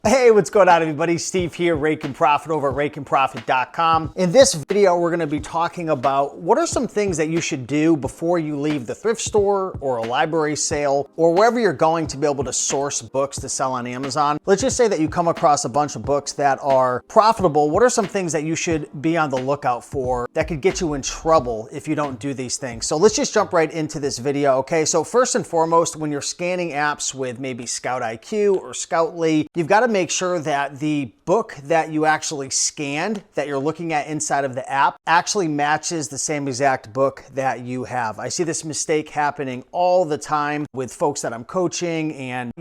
Hey, what's going on, everybody? Steve here, Rake and Profit over at rakeandprofit.com. In this video, we're going to be talking about what are some things that you should do before you leave the thrift store or a library sale or wherever you're going to be able to source books to sell on Amazon. Let's just say that you come across a bunch of books that are profitable. What are some things that you should be on the lookout for that could get you in trouble if you don't do these things? So let's just jump right into this video, okay? So first and foremost, when you're scanning apps with maybe Scout IQ or Scoutly, you've got to make sure that the book that you actually scanned, that you're looking at inside of the app, actually matches the same exact book that you have. I see this mistake happening all the time with folks that I'm coaching, and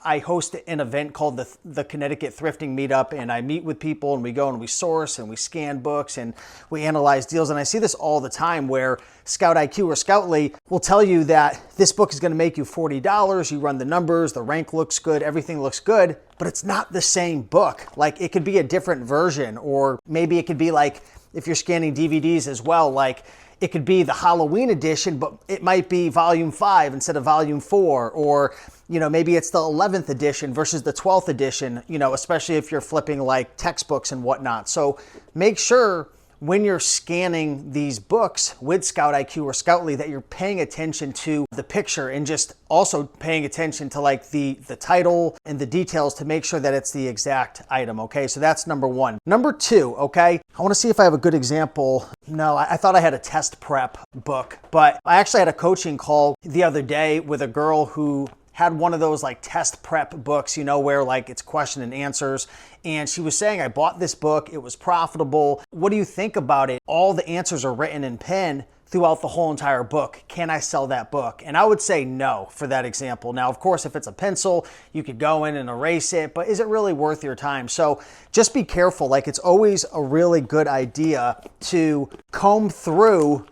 I host an event called the Connecticut Thrifting Meetup, and I meet with people and we go and we source and we scan books and we analyze deals, and I see this all the time where Scout IQ or Scoutly will tell you that this book is going to make you $40. You run the numbers, the rank looks good, everything looks good, but it's not the same book. Like, it could be a different version, or maybe it could be like, if you're scanning DVDs as well, like it could be the Halloween edition, but it might be volume 5 instead of volume 4, or maybe it's the 11th edition versus the 12th edition, especially if you're flipping like textbooks and whatnot. So make sure when you're scanning these books with Scout IQ or Scoutly that you're paying attention to the picture and just also paying attention to like the title and the details to make sure that it's the exact item, okay? So that's number one. Number two, okay? I wanna see if I have a good example. No, I thought I had a test prep book, but I actually had a coaching call the other day with a girl who had one of those like test prep books, where like it's question and answers. And she was saying, I bought this book, it was profitable. What do you think about it? All the answers are written in pen throughout the whole entire book. Can I sell that book? And I would say no for that example. Now, of course, if it's a pencil, you could go in and erase it, but is it really worth your time? So just be careful. Like, it's always a really good idea to comb through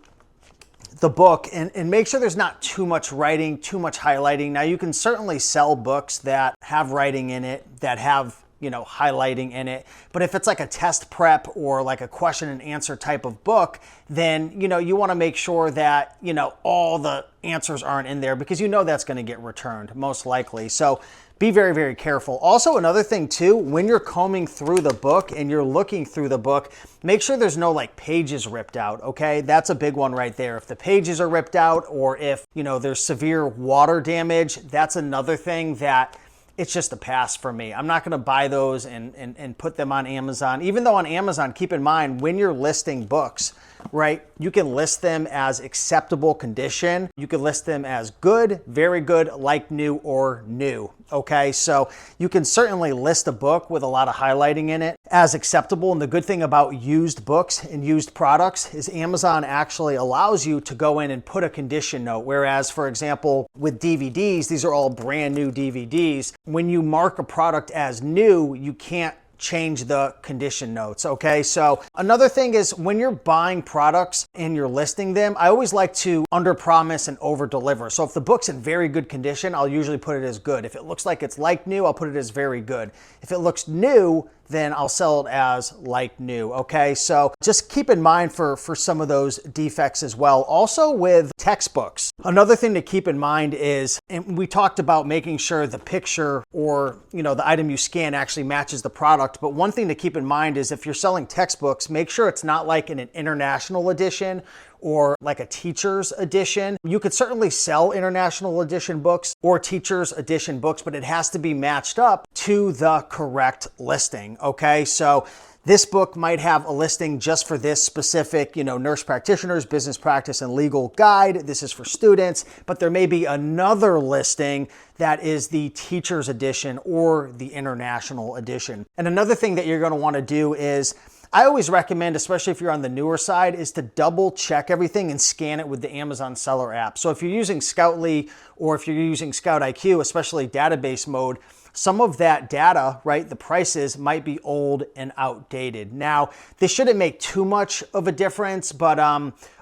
the book and make sure there's not too much writing, too much highlighting. Now, you can certainly sell books that have writing in it, that have highlighting in it. But if it's like a test prep or like a question and answer type of book, then, you want to make sure that, all the answers aren't in there, because that's going to get returned most likely. So be very, very careful. Also, another thing too, when you're combing through the book and you're looking through the book, make sure there's no like pages ripped out, okay? That's a big one right there. If the pages are ripped out, or if, there's severe water damage, that's another thing that it's just a pass for me. I'm not gonna buy those and put them on Amazon. Even though on Amazon, keep in mind, when you're listing books, right, you can list them as acceptable condition. You can list them as good, very good, like new, or new, okay? So you can certainly list a book with a lot of highlighting in it as acceptable. And the good thing about used books and used products is Amazon actually allows you to go in and put a condition note. Whereas, for example, with DVDs, these are all brand new DVDs. When you mark a product as new, you can't change the condition notes, okay? So another thing is, when you're buying products and you're listing them, I always like to under promise and over deliver. So if the book's in very good condition, I'll usually put it as good. If it looks like it's like new, I'll put it as very good. If it looks new, then I'll sell it as like new, okay? So just keep in mind for some of those defects as well. Also with textbooks, another thing to keep in mind is, and we talked about making sure the picture or the item you scan actually matches the product, but one thing to keep in mind is, if you're selling textbooks, make sure it's not like in an international edition or like a teacher's edition. You could certainly sell international edition books or teacher's edition books, but it has to be matched up to the correct listing, okay? So this book might have a listing just for this specific, nurse practitioner's business practice and legal guide. This is for students, but there may be another listing that is the teacher's edition or the international edition. And another thing that you're going to want to do is, I always recommend, especially if you're on the newer side, is to double check everything and scan it with the Amazon Seller app. So if you're using Scoutly or if you're using Scout IQ, especially database mode, some of that data, right, the prices might be old and outdated. Now, this shouldn't make too much of a difference, but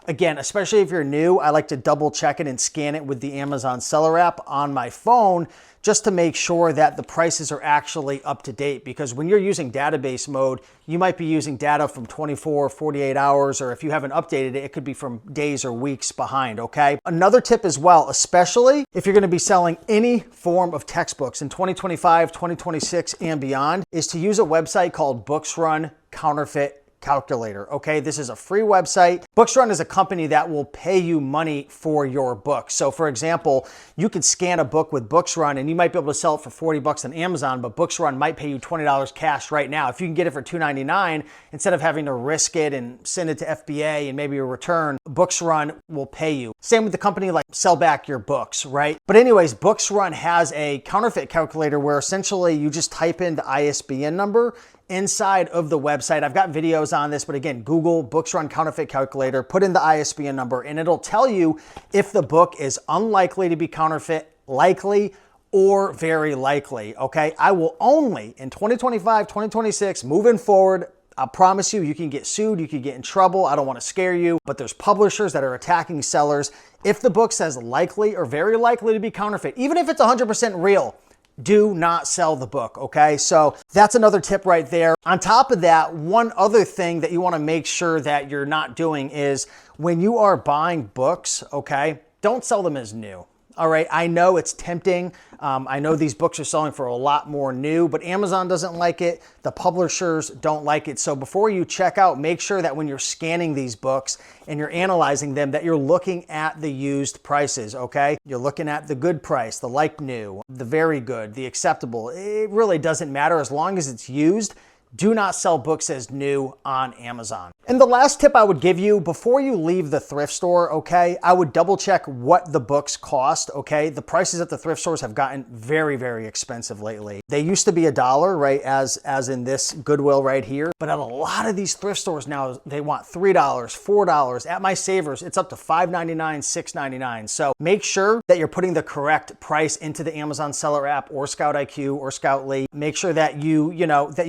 again, especially if you're new, I like to double check it and scan it with the Amazon Seller app on my phone, just to make sure that the prices are actually up to date. Because when you're using database mode, you might be using data from 24, 48 hours, or if you haven't updated it, it could be from days or weeks behind, okay? Another tip as well, especially if you're gonna be selling any form of textbooks in 2025, 2026, and beyond, is to use a website called Books Run Counterfeit Calculator, okay? This is a free website. Books Run is a company that will pay you money for your book. So for example, you could scan a book with Books Run and you might be able to sell it for 40 bucks on Amazon, but Books Run might pay you $20 cash right now. If you can get it for $2.99, instead of having to risk it and send it to FBA and maybe a return, Books Run will pay you. Same with the company like Sell Back Your Books, right? But anyways, Books Run has a counterfeit calculator where essentially you just type in the ISBN number inside of the website. I've got videos on this, but again, Google Books Run Counterfeit Calculator, put in the ISBN number, and it'll tell you if the book is unlikely to be counterfeit, likely, or very likely, okay? I will only, in 2025, 2026, moving forward, I promise you, you can get sued, you can get in trouble. I don't want to scare you, but there's publishers that are attacking sellers. If the book says likely or very likely to be counterfeit, even if it's 100% real, do not sell the book, okay? So that's another tip right there. On top of that, one other thing that you wanna make sure that you're not doing is when you are buying books, okay, don't sell them as new. All right, I know it's tempting. I know these books are selling for a lot more new, but Amazon doesn't like it. The publishers don't like it. So before you check out, make sure that when you're scanning these books and you're analyzing them, that you're looking at the used prices, okay? You're looking at the good price, the like new, the very good, the acceptable. It really doesn't matter as long as it's used. Do not sell books as new on Amazon. And the last tip I would give you before you leave the thrift store, okay, I would double check what the books cost, okay? The prices at the thrift stores have gotten very, very expensive lately. They used to be $1, right, as in this Goodwill right here, but at a lot of these thrift stores now, they want $3, $4. At my Savers, it's up to $5.99, $6.99. So make sure that you're putting the correct price into the Amazon Seller app or Scout IQ or Scoutly. Make sure that you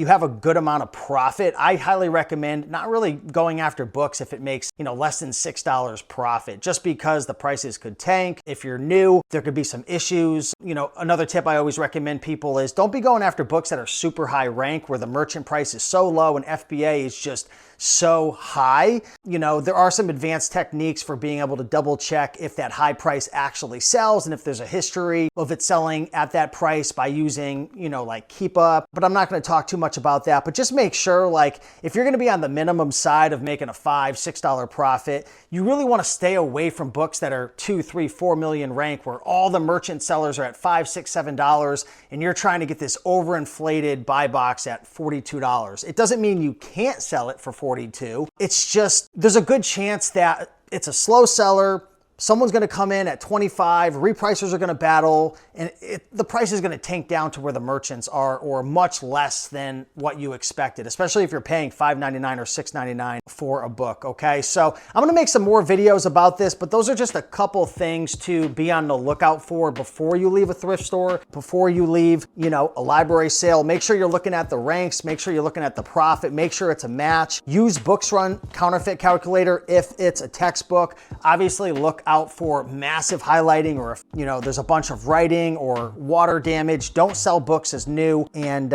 have a good amount of profit. I highly recommend not really going after books if it makes, less than $6 profit, just because the prices could tank. If you're new, there could be some issues. Another tip I always recommend people is don't be going after books that are super high rank where the merchant price is so low and FBA is just so high. There are some advanced techniques for being able to double check if that high price actually sells and if there's a history of it selling at that price by using, like Keep Up. But I'm not going to talk too much about that, but just make sure, like, if you're going to be on the minimum side of making a $5, $6 profit, you really want to stay away from books that are 2, 3, 4 million rank where all the merchant sellers are at $5, $6, $7 and you're trying to get this overinflated buy box at $42. It doesn't mean you can't sell it for $42. It's just, there's a good chance that it's a slow seller. Someone's going to come in at 25, repricers are going to battle, and the price is going to tank down to where the merchants are, or much less than what you expected, especially if you're paying $5.99 or $6.99 for a book, okay? So I'm going to make some more videos about this, but those are just a couple things to be on the lookout for before you leave a thrift store, before you leave, a library sale. Make sure you're looking at the ranks, make sure you're looking at the profit, make sure it's a match. Use Books Run Counterfeit Calculator if it's a textbook. Obviously, look out for massive highlighting, or if there's a bunch of writing or water damage. Don't sell books as new, and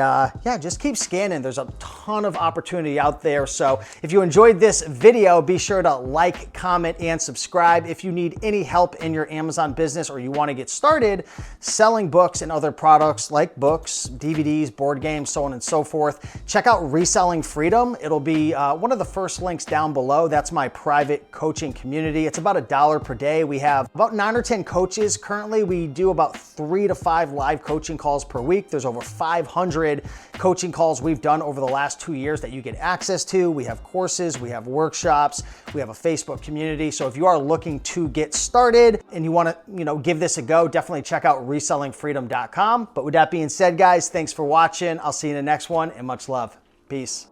just keep scanning. There's a ton of opportunity out there. So if you enjoyed this video, be sure to like, comment, and subscribe. If you need any help in your Amazon business or you want to get started selling books and other products like books, DVDs, board games, so on and so forth, check out Reselling Freedom. It'll be one of the first links down below. That's my private coaching community. It's about $1 per day. We have about 9 or 10 coaches. Currently, we do about 3 to 5 live coaching calls per week. There's over 500 coaching calls we've done over the last 2 years that you get access to. We have courses, we have workshops, we have a Facebook community. So if you are looking to get started and you want to, give this a go, definitely check out resellingfreedom.com. But with that being said, guys, thanks for watching. I'll see you in the next one, and much love. Peace.